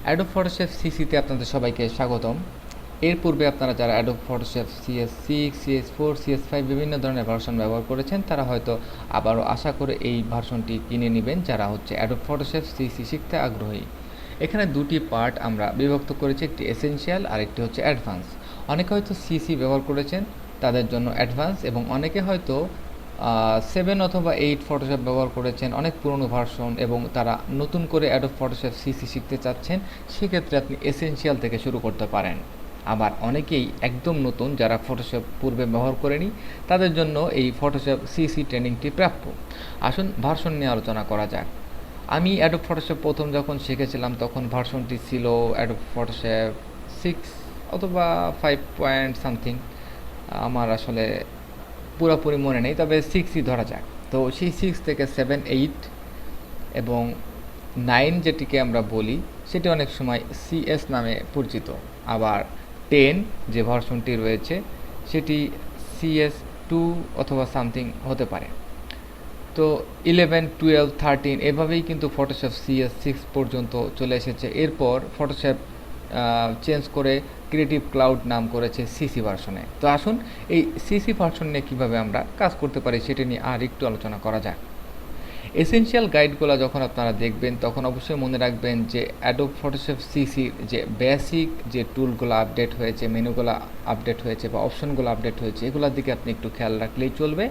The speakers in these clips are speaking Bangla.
অ্যাডোব ফটোশপ সিসিতে আপনাদের সবাইকে স্বাগতম। এর পূর্বে আপনারা যারা Adobe Photoshop CS6, CS4, CS5 বিভিন্ন ধরনের ভার্সন ব্যবহার করেছেন তারা হয়তো আবারও আশা করে এই ভার্সনটি কিনে নেবেন যারা হচ্ছে অ্যাডোব ফটোশপ সিসি শিখতে আগ্রহী। এখানে দুটি পার্ট আমরা বিভক্ত করেছি, একটি এসেনশিয়াল আর একটি হচ্ছে অ্যাডভান্স। অনেকে হয়তো সিসি ব্যবহার করেছেন তাদের জন্য অ্যাডভান্স, এবং অনেকে হয়তো 7 অথবা 8 ফটোশপ ব্যবহার করেছেন, অনেক পুরনো ভার্সন, এবং তারা নতুন করে অ্যাডোব ফটোশপ সিসি শিখতে চাচ্ছেন। সেক্ষেত্রে আপনি এসেনশিয়াল থেকে শুরু করতে পারেন। আবার অনেকেই একদম নতুন যারা ফটোশপ পূর্বে ব্যবহার করেনি তাদের জন্য এই ফটোশপ সিসি ট্রেনিংটি প্রাপ্য। আসুন ভার্সন নিয়ে আলোচনা করা যাক। আমি অ্যাডোব ফটোশপ প্রথম যখন শিখেছিলাম তখন ভার্সনটি ছিল অ্যাডোব ফটোশপ 6 অথবা 5 পয়েন্ট সামথিং, আমার আসলে পুরোপুরি মনে নেই, তবে 6ই ধরা যাক। তো সেই 6 থেকে 7, 8 এবং 9 যেটিকে আমরা বলি সেটি অনেক সময় CS নামে পরিচিত। আবার 10 যে ভার্সনটি রয়েছে সেটি CS2 অথবা সামথিং হতে পারে। তো 11, 12, 13 এভাবেই কিন্তু ফটোশপ CS6 পর্যন্ত চলে এসেছে। এরপর ফটোশপ চেঞ্জ করে ক্রিয়েটিভ ক্লাউড নাম করেছে সিসি ভার্সনে। তো আসুন এই সিসি ভার্সন নিয়ে কীভাবে আমরা কাজ করতে পারি সেটি নিয়ে আর একটু আলোচনা করা যাক। এসেনশিয়াল গাইডগুলো যখন আপনারা দেখবেন তখন অবশ্যই মনে রাখবেন যে অ্যাডোব ফটোশপ সিসির যে বেসিক যে টুলগুলো আপডেট হয়েছে, মেনুগুলো আপডেট হয়েছে বা অপশনগুলো আপডেট হয়েছে, এগুলোর দিকে আপনি একটু খেয়াল রাখলেই চলবে।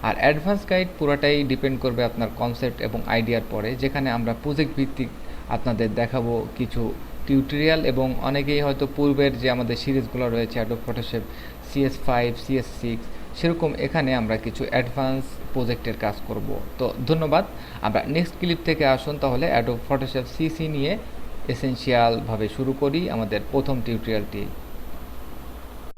আর অ্যাডভান্স গাইড পুরোটাই ডিপেন্ড করবে আপনার কনসেপ্ট এবং আইডিয়ার পরে, যেখানে আমরা প্রজেক্ট ভিত্তিক আপনাদের দেখাবো কিছু টিউটোরিয়াল, এবং অনেকেই হয়তো পূর্বের যে আমাদের সিরিজগুলো রয়েছে অ্যাডোব ফটোশপ CS5, CS6, সেরকম এখানে আমরা কিছু অ্যাডভান্স প্রজেক্টের কাজ করব। তো ধন্যবাদ। আমরা নেক্সট ক্লিপ থেকে আসুন তাহলে অ্যাডোব ফটোশপ সিসি নিয়ে এসেনশিয়ালভাবে শুরু করি আমাদের প্রথম টিউটোরিয়ালটি।